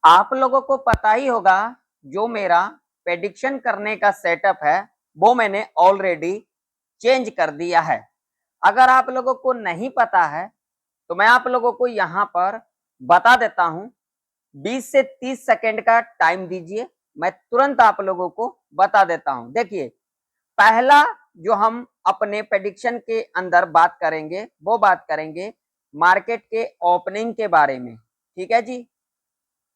आप लोगों को पता ही होगा, जो मेरा प्रेडिक्शन करने का सेटअप है वो मैंने ऑलरेडी चेंज कर दिया है। अगर आप लोगों को नहीं पता है तो मैं आप लोगों को यहाँ पर बता देता हूँ। 20 से 30 सेकंड का टाइम दीजिए, मैं तुरंत आप लोगों को बता देता हूँ। देखिए, पहला जो हम अपने प्रेडिक्शन के अंदर बात करेंगे वो बात करेंगे मार्केट के ओपनिंग के बारे में, ठीक है जी।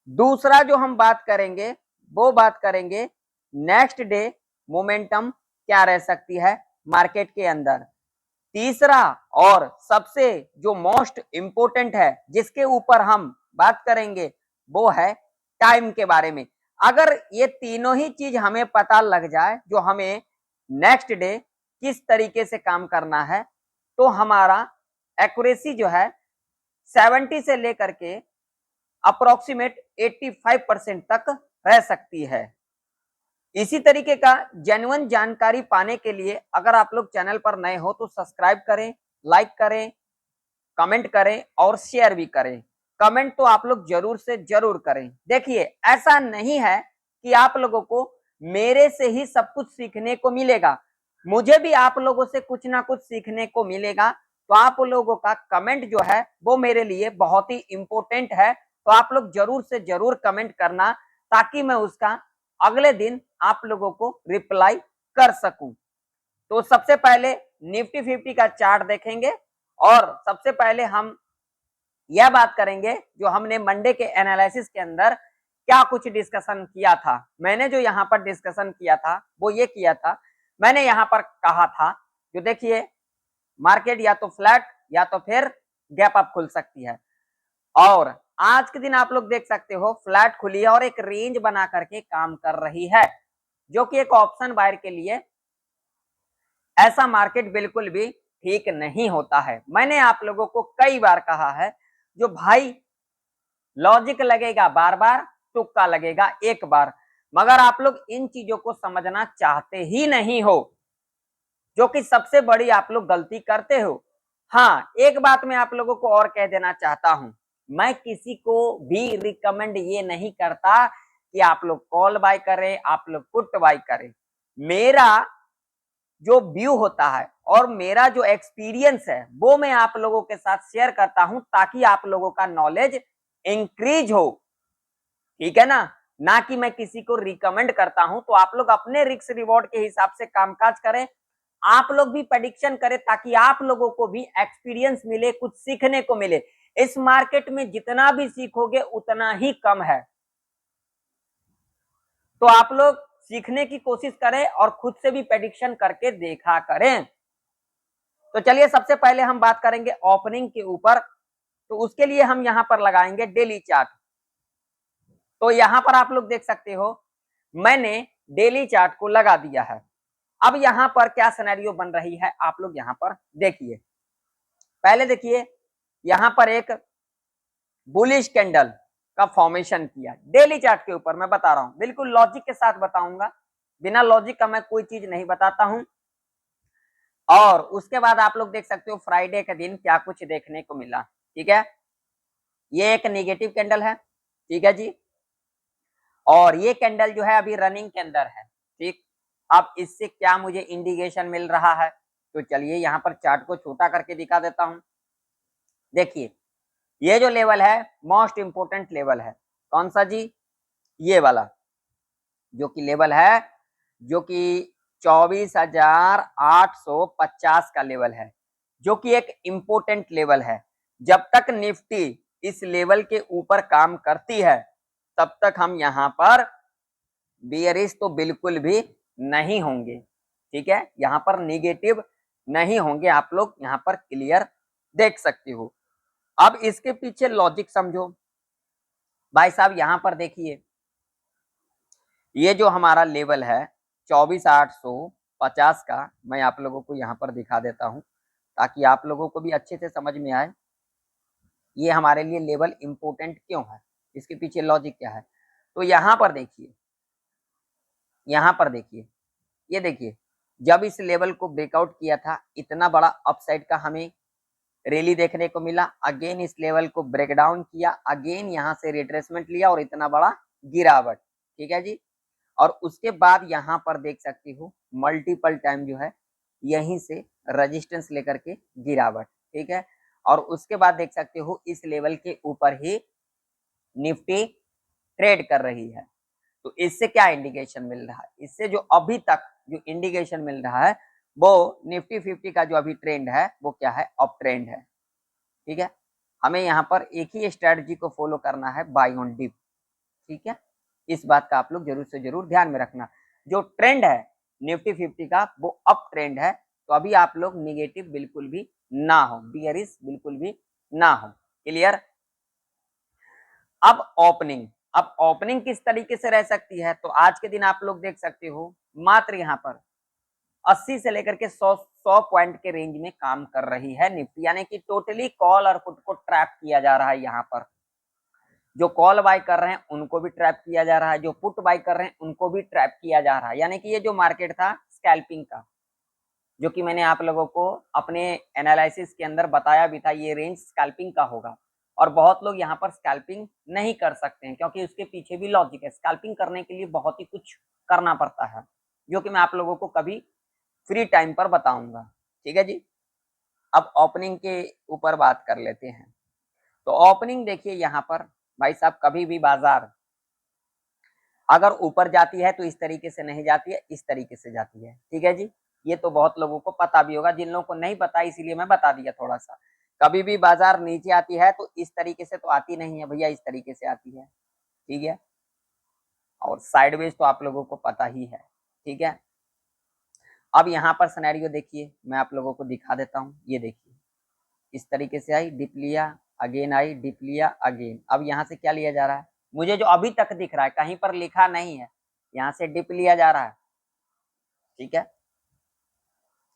दूसरा जो हम बात करेंगे वो बात करेंगे नेक्स्ट डे मोमेंटम क्या रह सकती है मार्केट के अंदर। तीसरा और सबसे जो मोस्ट इंपोर्टेंट है जिसके ऊपर हम बात करेंगे वो है टाइम के बारे में। अगर ये तीनों ही चीज हमें पता लग जाए, जो हमें नेक्स्ट डे किस तरीके से काम करना है, तो हमारा एक्यूरेसी जो है 70 से लेकर के अप्रोक्सीमेट 85% तक रह सकती है। इसी तरीके का जेन्युइन जानकारी पाने के लिए अगर आप लोग चैनल पर नए हो तो सब्सक्राइब करें, लाइक करें, कमेंट करें और शेयर भी करें। कमेंट तो आप लोग जरूर से जरूर करें। देखिए, ऐसा नहीं है कि आप लोगों को मेरे से ही सब कुछ सीखने को मिलेगा, मुझे भी आप लोगों से कुछ ना कुछ सीखने को मिलेगा। तो आप लोगों का कमेंट जो है वो मेरे लिए बहुत ही इंपॉर्टेंट है। तो आप लोग जरूर से जरूर कमेंट करना, ताकि मैं उसका अगले दिन आप लोगों को रिप्लाई कर सकूं। तो सबसे पहले निफ्टी 50 का चार्ट देखेंगे और सबसे पहले हम यह बात करेंगे जो हमने मंडे के एनालिसिस के अंदर क्या कुछ डिस्कशन किया था। मैंने जो यहाँ पर डिस्कशन किया था वो ये किया था, मैंने यहाँ पर कहा था जो देखिए, मार्केट या तो फ्लैट या तो फिर गैप अप खुल सकती है। और आज के दिन आप लोग देख सकते हो फ्लैट खुली है और एक रेंज बना करके काम कर रही है, जो कि एक ऑप्शन बायर के लिए ऐसा मार्केट बिल्कुल भी ठीक नहीं होता है। मैंने आप लोगों को कई बार कहा है, जो भाई लॉजिक लगेगा बार बार, तुक्का लगेगा एक बार, मगर आप लोग इन चीजों को समझना चाहते ही नहीं हो, जो कि सबसे बड़ी आप लोग गलती करते हो। हाँ, एक बात मैं आप लोगों को और कह देना चाहता हूं, मैं किसी को भी रिकमेंड ये नहीं करता कि आप लोग कॉल बाय करें, आप लोग पुट बाय करें। मेरा जो व्यू होता है और मेरा जो एक्सपीरियंस है वो मैं आप लोगों के साथ शेयर करता हूं, ताकि आप लोगों का नॉलेज इंक्रीज हो, ठीक है ना कि मैं किसी को रिकमेंड करता हूं। तो आप लोग अपने रिस्क रिवॉर्ड के हिसाब से कामकाज करें, आप लोग भी प्रेडिक्शन करें, ताकि आप लोगों को भी एक्सपीरियंस मिले, कुछ सीखने को मिले। इस मार्केट में जितना भी सीखोगे उतना ही कम है, तो आप लोग सीखने की कोशिश करें और खुद से भी प्रेडिक्शन करके देखा करें। तो चलिए, सबसे पहले हम बात करेंगे ओपनिंग के ऊपर। तो उसके लिए हम यहां पर लगाएंगे डेली चार्ट। तो यहां पर आप लोग देख सकते हो मैंने डेली चार्ट को लगा दिया है। अब यहां पर क्या सिनेरियो बन रही है आप लोग यहां पर देखिए। पहले देखिए, यहां पर एक बुलिश कैंडल का फॉर्मेशन किया डेली चार्ट के ऊपर। मैं बता रहा हूं, बिल्कुल लॉजिक के साथ बताऊंगा, बिना लॉजिक का मैं कोई चीज नहीं बताता हूं। और उसके बाद आप लोग देख सकते हो फ्राइडे के दिन क्या कुछ देखने को मिला, ठीक है। ये एक नेगेटिव कैंडल है, ठीक है जी। और ये कैंडल जो है अभी रनिंग के अंदर है, ठीक। अब इससे क्या मुझे इंडिकेशन मिल रहा है, तो चलिए यहाँ पर चार्ट को छोटा करके दिखा देता हूं। देखिए, ये जो लेवल है मोस्ट इंपोर्टेंट लेवल है, कौन सा जी, ये वाला जो कि लेवल है, जो कि 24,850 का लेवल है, जो कि एक इंपोर्टेंट लेवल है। जब तक निफ्टी इस लेवल के ऊपर काम करती है तब तक हम यहाँ पर बियरिश तो बिल्कुल भी नहीं होंगे, ठीक है। यहाँ पर निगेटिव नहीं होंगे, आप लोग यहाँ पर क्लियर देख सकते हो। अब इसके पीछे लॉजिक समझो भाई साहब। यहाँ पर देखिए, ये जो हमारा लेवल है 24,850 का, मैं आप लोगों को यहाँ पर दिखा देता हूँ ताकि आप लोगों को भी अच्छे से समझ में आए ये हमारे लिए लेवल इंपोर्टेंट क्यों है, इसके पीछे लॉजिक क्या है। तो यहाँ पर देखिए, यहाँ पर देखिए, ये देखिए, जब इस लेवल को ब्रेकआउट किया था इतना बड़ा अपसाइड का हमें रैली देखने को मिला, अगेन इस लेवल को ब्रेक डाउन किया, अगेन यहाँ से रिट्रेसमेंट लिया और इतना बड़ा गिरावट, ठीक है जी। और उसके बाद यहाँ पर देख सकती हूँ मल्टीपल टाइम जो है यहीं से रेजिस्टेंस लेकर के गिरावट, ठीक है। और उसके बाद देख सकते हो इस लेवल के ऊपर ही निफ्टी ट्रेड कर रही है। तो इससे क्या इंडिकेशन मिल रहा है, इससे जो अभी तक जो इंडिकेशन मिल रहा है वो निफ्टी 50 का जो अभी ट्रेंड है वो क्या है, अप ट्रेंड है, ठीक है। हमें यहाँ पर एक ही स्ट्रेटजी को फॉलो करना है, बाय ऑन डिप, ठीक है। इस बात का आप लोग जरूर से जरूर ध्यान में रखना। जो ट्रेंड है निफ्टी 50 का वो अप ट्रेंड है, तो अभी आप लोग निगेटिव बिल्कुल भी ना हो, बियरिश बिल्कुल भी ना हो, क्लियर। अब ओपनिंग किस तरीके से रह सकती है, तो आज के दिन आप लोग देख सकते हो मात्र यहाँ पर 80 से लेकर के 100 पॉइंट के रेंज में काम कर रही है निफ्टी, यानी कि टोटली कॉल और पुट को ट्रैप किया जा रहा है। यहाँ पर जो कॉल बाय कर रहे हैं उनको भी ट्रैप किया जा रहा है, जो पुट बाय कर रहे हैं उनको भी ट्रैप किया जा रहा है। यानी कि ये जो मार्केट था स्कैल्पिंग का, जो कि मैंने आप लोगों को अपने एनालिसिस के अंदर बताया भी था, ये रेंज स्कैल्पिंग का होगा। और बहुत लोग यहाँ पर स्कैल्पिंग नहीं कर सकते हैं क्योंकि उसके पीछे भी लॉजिक है। स्कैल्पिंग करने के लिए बहुत ही कुछ करना पड़ता है, जो कि मैं आप लोगों को कभी फ्री टाइम पर बताऊंगा, ठीक है जी। अब ओपनिंग के ऊपर बात कर लेते हैं। तो ओपनिंग देखिए यहाँ पर भाई साहब, कभी भी बाजार अगर ऊपर जाती है तो इस तरीके से नहीं जाती है, इस तरीके से जाती है, ठीक है जी। ये तो बहुत लोगों को पता भी होगा, जिन लोगों को नहीं पता इसीलिए मैं बता दिया थोड़ा सा। कभी भी बाजार नीचे आती है तो इस तरीके से तो आती नहीं है भैया, इस तरीके से आती है, ठीक है। और साइडवेज तो आप लोगों को पता ही है, ठीक है। अब यहाँ पर सिनेरियो देखिए, मैं आप लोगों को दिखा देता हूँ। ये देखिए इस तरीके से आई, डिप लिया, अगेन आई, डिप लिया, अगेन। अब यहाँ से क्या लिया जा रहा है, मुझे जो अभी तक दिख रहा है, कहीं पर लिखा नहीं है, यहाँ से डिप लिया जा रहा है, ठीक है,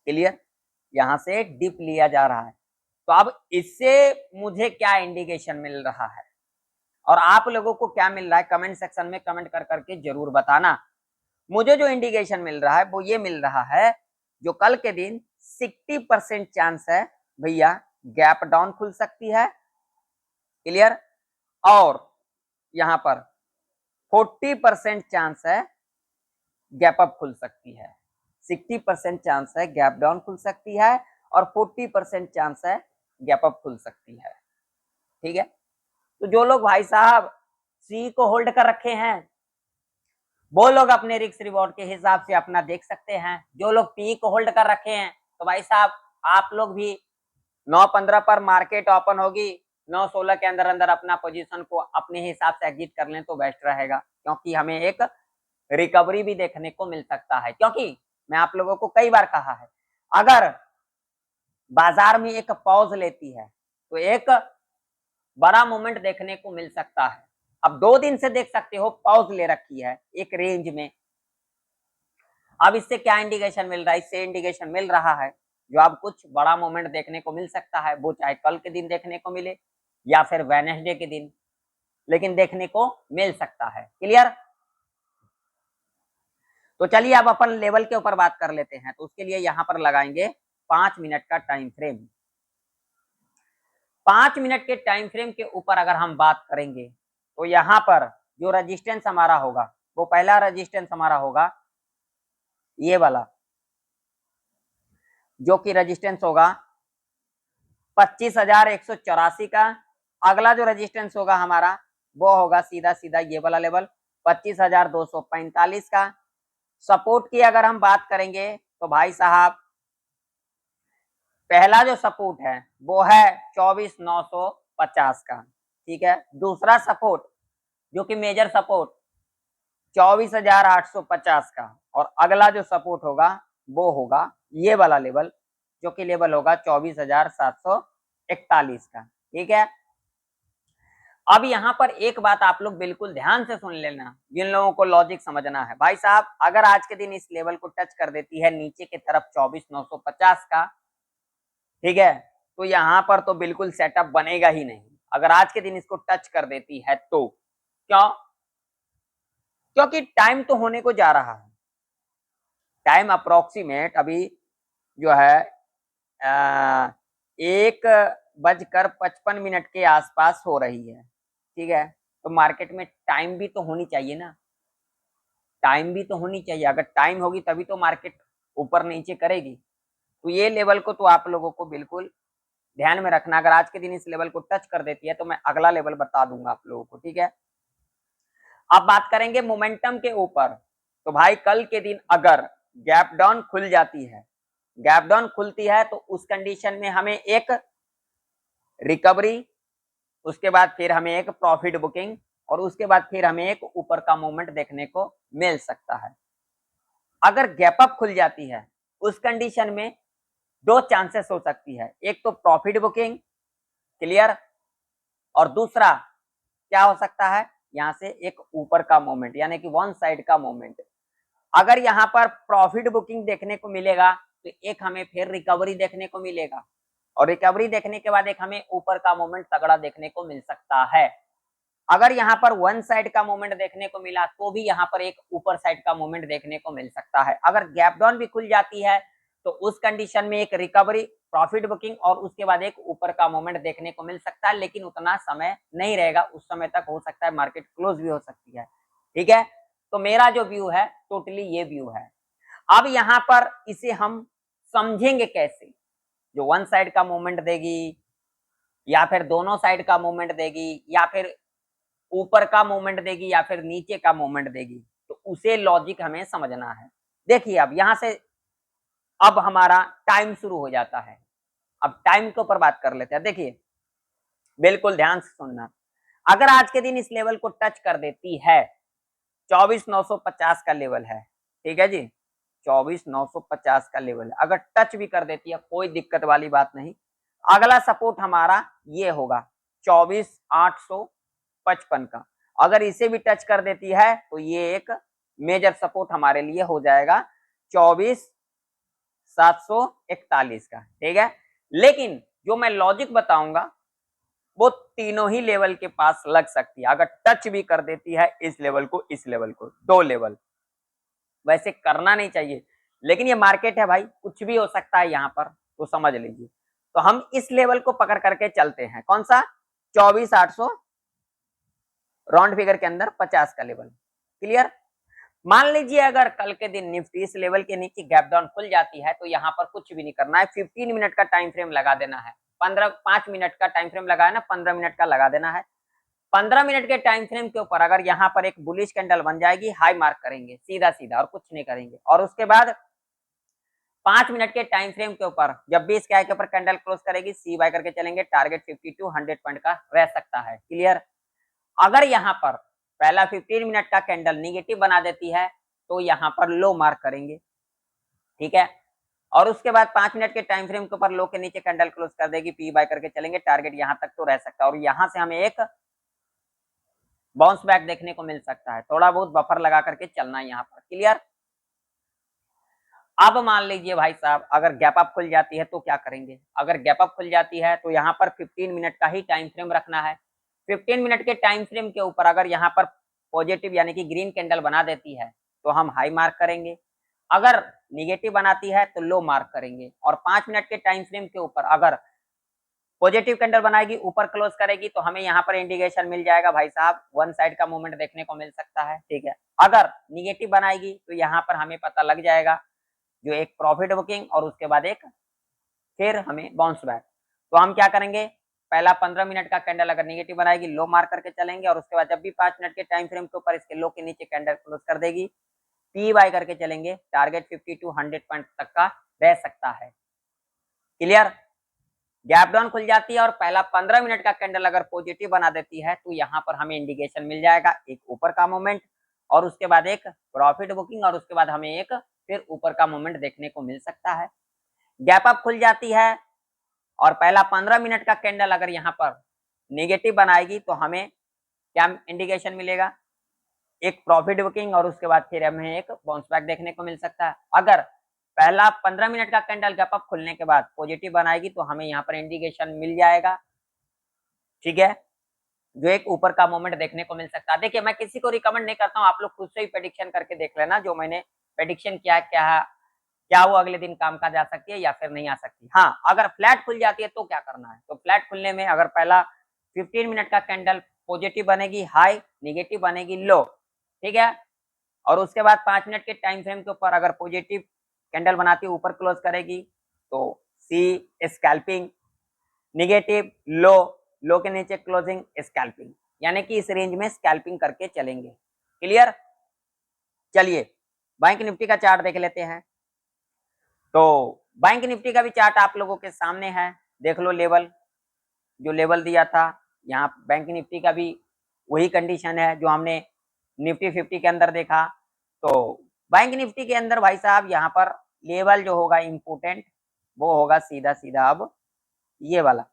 क्लियर। यहाँ से डिप लिया जा रहा है। तो अब इससे मुझे क्या इंडिकेशन मिल रहा है और आप लोगों को क्या मिल रहा है, कमेंट सेक्शन में कमेंट कर करके जरूर बताना। मुझे जो इंडिकेशन मिल रहा है वो ये मिल रहा है, जो कल के दिन 60% चांस है भैया गैप डाउन खुल सकती है, क्लियर। और यहां पर 40% चांस है गैप अप खुल सकती है। 60% चांस है गैप डाउन खुल सकती है और 40% चांस है गैप अप खुल सकती है, ठीक है। तो जो लोग भाई साहब सी को होल्ड कर रखे हैं वो लोग अपने रिस्क रिवॉर्ड के हिसाब से अपना देख सकते हैं। जो लोग पी को होल्ड कर रखे हैं तो भाई साहब आप लोग भी 9:15 पर मार्केट ओपन होगी, 9:16 के अंदर अंदर अपना पोजीशन को अपने हिसाब से एग्जिट कर लें तो बेस्ट रहेगा, क्योंकि हमें एक रिकवरी भी देखने को मिल सकता है। क्योंकि मैं आप लोगों को कई बार कहा है, अगर बाजार में एक पॉज लेती है तो एक बड़ा मूवमेंट देखने को मिल सकता है। अब 2 दिन से देख सकते हो पॉज ले रखी है एक रेंज में। अब इससे क्या इंडिकेशन मिल रहा है, इससे इंडिकेशन मिल रहा है जो अब कुछ बड़ा मूवमेंट देखने को मिल सकता है, वो चाहे कल के दिन देखने को मिले या फिर वेडनेसडे के दिन, लेकिन देखने को मिल सकता है, क्लियर। तो चलिए अब अपन लेवल के ऊपर बात कर लेते हैं। तो उसके लिए यहां पर लगाएंगे 5 मिनट का टाइम फ्रेम। 5 मिनट के टाइम फ्रेम के ऊपर अगर हम बात करेंगे तो यहां पर जो रेजिस्टेंस हमारा होगा, वो पहला रेजिस्टेंस हमारा होगा ये वाला, जो कि रेजिस्टेंस होगा 25,184 का। अगला जो रेजिस्टेंस होगा हमारा वो होगा सीधा सीधा ये वाला लेवल 25,245 का। सपोर्ट की अगर हम बात करेंगे तो भाई साहब पहला जो सपोर्ट है वो है 24,950 का, ठीक है। दूसरा सपोर्ट जो कि मेजर सपोर्ट 24,850 का, और अगला जो सपोर्ट होगा वो होगा ये वाला लेवल, जो कि लेवल होगा 24,741 का, ठीक है। अब यहाँ पर एक बात आप लोग बिल्कुल ध्यान से सुन लेना, जिन लोगों को लॉजिक समझना है। भाई साहब अगर आज के दिन इस लेवल को टच कर देती है नीचे की तरफ 24,950 का, ठीक है, तो यहाँ पर तो बिल्कुल सेटअप बनेगा ही नहीं। अगर आज के दिन इसको टच कर देती है तो क्यों, क्योंकि टाइम तो होने को जा रहा है। टाइम अप्रोक्सीमेट अभी जो है 1 10:55 के आसपास हो रही है, ठीक है। तो मार्केट में टाइम भी तो होनी चाहिए ना, टाइम भी तो होनी चाहिए। अगर टाइम होगी तभी तो मार्केट ऊपर नीचे करेगी। तो ये लेवल को तो आप लोगों को बिल्कुल ध्यान में रखना। अगर आज के दिन इस लेवल को टच कर देती है तो मैं अगला लेवल बता दूंगा आप लोगों को, ठीक है। अब बात करेंगे मोमेंटम के ऊपर। तो भाई कल के दिन अगर गैप डाउन खुल जाती है, गैप डाउन खुलती है, तो उस कंडीशन में हमें एक रिकवरी, उसके बाद फिर हमें एक प्रॉफिट बुकिंग, और उसके बाद फिर हमें एक ऊपर का मूवमेंट देखने को मिल सकता है। अगर गैप अप खुल जाती है उस कंडीशन में दो चांसेस हो सकती है, एक तो प्रॉफिट बुकिंग, क्लियर, और दूसरा क्या हो सकता है, यहां से एक ऊपर का मूवमेंट, यानी कि वन साइड का मूवमेंट। अगर यहां पर प्रॉफिट बुकिंग देखने को मिलेगा तो एक हमें फिर रिकवरी देखने को मिलेगा, और रिकवरी देखने के बाद एक हमें ऊपर का मूवमेंट तगड़ा देखने को मिल सकता है। अगर यहाँ पर वन साइड का मूवमेंट देखने को मिला तो भी यहाँ पर एक ऊपर साइड का मूवमेंट देखने को मिल सकता है। अगर गैप डाउन भी खुल जाती है तो उस कंडीशन में एक रिकवरी, प्रॉफिट बुकिंग और उसके बाद एक ऊपर का मूवमेंट देखने को मिल सकता है, लेकिन उतना समय नहीं रहेगा। उस समय तक हो सकता है मार्केट क्लोज भी हो सकती है, ठीक है। तो मेरा जो व्यू है टोटली ये व्यू है। अब यहाँ पर इसे हम समझेंगे कैसे, जो वन साइड का मूवमेंट देगी या फिर दोनों साइड का मूवमेंट देगी या फिर ऊपर का मूवमेंट देगी या फिर नीचे का मूवमेंट देगी, तो उसे लॉजिक हमें समझना है। देखिए अब यहां से अब हमारा टाइम शुरू हो जाता है। अब टाइम के ऊपर बात कर लेते हैं। देखिए बिल्कुल ध्यान से सुनना, अगर आज के दिन इस लेवल को टच कर देती है, 24,950 का लेवल है, ठीक है जी, 24,950 का लेवल है, अगर टच भी कर देती है कोई दिक्कत वाली बात नहीं। अगला सपोर्ट हमारा ये होगा 24,855 का। अगर इसे भी टच कर देती है तो ये एक मेजर सपोर्ट हमारे लिए हो जाएगा 24,741 का, ठीक है। लेकिन जो मैं लॉजिक बताऊंगा वो तीनों ही लेवल के पास लग सकती है। अगर टच भी कर देती है इस लेवल को, इस लेवल को, दो लेवल, वैसे करना नहीं चाहिए, लेकिन ये मार्केट है भाई, कुछ भी हो सकता है यहाँ पर, तो समझ लीजिए। तो हम इस लेवल को पकड़ करके चलते हैं, कौन सा, 24,800 राउंड फिगर के अंदर 50 का लेवल, क्लियर। मान लीजिए अगर कल के दिन निफ्टी इस लेवल के नीचे गैप डाउन खुल जाती है तो यहाँ पर कुछ भी नहीं करना है, 15 मिनट का टाइम फ्रेम लगा देना है, 5 मिनट का टाइम फ्रेम लगाया ना, 15 मिनट का लगा देना है। 15 मिनट के टाइम फ्रेम के ऊपर अगर यहाँ पर एक बुलिश कैंडल बन जाएगी, हाई मार्क करेंगे सीधा सीधा और कुछ नहीं करेंगे, और उसके बाद 5 मिनट के टाइम फ्रेम के ऊपर जब भी इस के ऊपर कैंडल क्लोज करेगी, सी बाय करके चलेंगे, टारगेट 50 टू 100 पॉइंट का रह सकता है, क्लियर। अगर यहाँ पर पहला 15 मिनट का कैंडल निगेटिव बना देती है तो यहाँ पर लो मार्क करेंगे, ठीक है, और उसके बाद 5 मिनट के टाइम फ्रेम के ऊपर लो के नीचे कैंडल क्लोज कर देगी, पी बाय करके चलेंगे, टारगेट यहाँ तक तो रह सकता है, और यहाँ से हमें एक बाउंस बैक देखने को मिल सकता है। थोड़ा बहुत बफर लगा करके चलना है यहाँ पर, क्लियर। अब मान लीजिए भाई साहब अगर गैप अप खुल जाती है तो क्या करेंगे। अगर गैप अप खुल जाती है तो यहाँ पर 15 मिनट का ही टाइम फ्रेम रखना है। 15 मिनट के टाइम फ्रेम के ऊपर अगर यहाँ पर पॉजिटिव यानी कि ग्रीन कैंडल बना देती है तो हम हाई मार्क करेंगे, अगर निगेटिव बनाती है तो लो मार्क करेंगे, और 5 मिनट के टाइम फ्रेम के ऊपर अगर पॉजिटिव कैंडल बनाएगी, ऊपर क्लोज करेगी, तो हमें यहाँ पर इंडिकेशन मिल जाएगा भाई साहब वन साइड का मूवमेंट देखने को मिल सकता है, ठीक है। अगर निगेटिव बनाएगी तो यहाँ पर हमें पता लग जाएगा जो एक प्रॉफिट बुकिंग और उसके बाद एक फिर हमें बाउंस बैक। तो हम क्या करेंगे, पहला 15 मिनट का कैंडल अगर निगेटिव बनाएगी लो मार्क करके चलेंगे, और उसके बाद जब भी 5 मिनट के टाइम फ्रेम के ऊपर इसके लो के नीचे कैंडल क्लोज कर देगी, पी बाय करके चलेंगे, टारगेट 50 टू 100 पॉइंट तक का रह सकता है, क्लियर। गैप डाउन खुल जाती है और पहला 15 मिनट का कैंडल अगर पॉजिटिव बना देती है तो यहाँ पर हमें इंडिकेशन मिल जाएगा एक ऊपर का मूवमेंट, और उसके बाद एक प्रॉफिट बुकिंग, और उसके बाद हमें एक फिर ऊपर का मूवमेंट देखने को मिल सकता है। गैप अप खुल जाती है और पहला 15 मिनट का कैंडल अगर यहाँ पर नेगेटिव बनाएगी तो हमें क्या इंडिकेशन मिलेगा, एक प्रॉफिट बुकिंग, और उसके बाद फिर हमें एक बाउंस बैक देखने को मिल सकता है। अगर पहला 15 मिनट का कैंडल गैप अप खुलने के बाद पॉजिटिव बनाएगी तो हमें यहाँ पर इंडिकेशन मिल जाएगा, ठीक है, जो एक ऊपर का मूवमेंट देखने को मिल सकता है। देखिए मैं किसी को रिकमेंड नहीं करता हूँ, आप लोग खुद से ही प्रेडिक्शन करके देख लेना, जो मैंने प्रेडिक्शन किया क्या है क्या वो अगले दिन काम का जा सकती है या फिर नहीं आ सकती। हाँ, अगर फ्लैट खुल जाती है तो क्या करना है, तो फ्लैट खुलने में अगर पहला 15 मिनट का कैंडल पॉजिटिव बनेगी हाई, नेगेटिव बनेगी लो, ठीक है। और उसके बाद 5 मिनट के टाइम फ्रेम के ऊपर अगर पॉजिटिव कैंडल बनाती है ऊपर क्लोज करेगी तो सी स्कैल्पिंग, नेगेटिव लो, लो के नीचे क्लोजिंग स्कैल्पिंग, यानी कि इस रेंज में स्कैल्पिंग करके चलेंगे। क्लियर। चलिए बैंक निफ्टी का चार्ट देख लेते हैं। तो बैंक निफ्टी का भी चार्ट आप लोगों के सामने है, देख लो लेवल, जो लेवल दिया था यहाँ बैंक निफ्टी का भी वही कंडीशन है जो हमने निफ्टी 50 के अंदर देखा। तो बैंक निफ्टी के अंदर भाई साहब यहाँ पर लेवल जो होगा इम्पोर्टेंट वो होगा सीधा सीधा अब ये वाला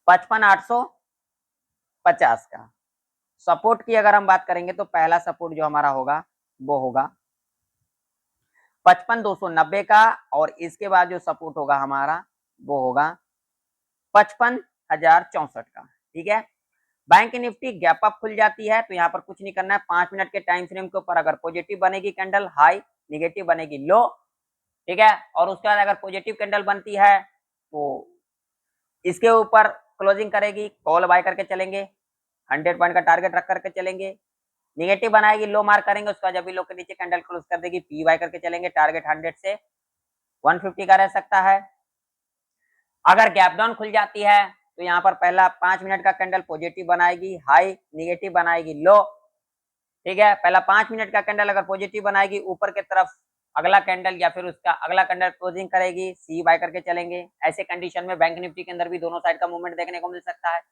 55,850 का। सपोर्ट की अगर हम बात करेंगे तो पहला सपोर्ट जो हमारा होगा वो होगा 55,290 का, और इसके बाद जो सपोर्ट होगा हमारा वो होगा 55,064 का। ठीक है। बैंक निफ्टी गैप अप खुल जाती है तो यहाँ पर कुछ नहीं करना है, 5 मिनट के टाइम फ्रेम के ऊपर अगर पॉजिटिव बनेगी कैंडल हाई, नेगेटिव बनेगी लो, ठीक है। और उसके बाद अगर पॉजिटिव कैंडल बनती है तो इसके ऊपर क्लोजिंग करेगी, कॉल बाय करके चलेंगे, 100 पॉइंट का टारगेट रख करके चलेंगे। नेगेटिव बनाएगी लो मार्क करेंगे, उसका जब भी लो के नीचे कैंडल क्लोज कर देगी पी बाय करके चलेंगे, टारगेट 100 से 150 का रह सकता है। अगर गैप डाउन खुल जाती है तो यहाँ पर पहला 5 मिनट का कैंडल पॉजिटिव बनाएगी हाई, नेगेटिव बनाएगी लो, ठीक है। पहला 5 मिनट का कैंडल अगर पॉजिटिव बनाएगी ऊपर की तरफ अगला कैंडल या फिर उसका अगला कैंडल क्लोजिंग करेगी सी बाय करके चलेंगे। ऐसे कंडीशन में बैंक निफ्टी के अंदर भी दोनों साइड का मूवमेंट देखने को मिल सकता है।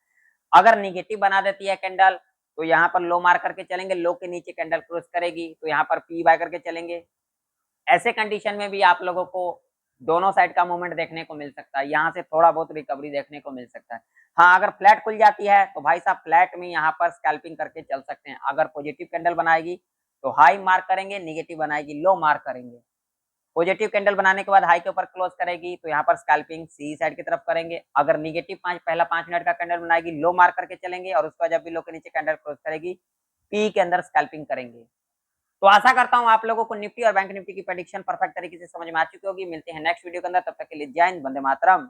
अगर निगेटिव बना देती है कैंडल तो यहाँ पर लो मार करके चलेंगे, लो के नीचे कैंडल क्लोज करेगी तो यहाँ पर पी बाय करके चलेंगे। ऐसे कंडीशन में भी आप लोगों को दोनों साइड का मूवमेंट देखने को मिल सकता है, यहाँ से थोड़ा बहुत रिकवरी देखने को मिल सकता है। हाँ, अगर फ्लैट खुल जाती है तो भाई साहब फ्लैट में यहाँ पर स्कैल्पिंग करके चल सकते हैं। अगर पॉजिटिव कैंडल बनाएगी तो हाई मार्क करेंगे, नेगेटिव बनाएगी लो मार्क करेंगे। पॉजिटिव कैंडल बनाने के बाद हाई के ऊपर क्लोज करेगी तो यहाँ पर स्कैल्पिंग सी साइड की तरफ करेंगे। अगर निगेटिव पहला 5 मिनट का कैंडल बनाएगी लो मार्क करके चलेंगे, और उसके बाद जब भी लो के नीचे कैंडल क्लोज करेगी पी के अंदर स्कैल्पिंग करेंगे। तो आशा करता हूं आप लोगों को निफ्टी और बैंक निफ्टी की प्रेडिक्शन परफेक्ट तरीके से समझ में आ चुकी होगी। मिलते हैं नेक्स्ट वीडियो के अंदर, तब तक के लिए जय हिंद, वंदे मातरम।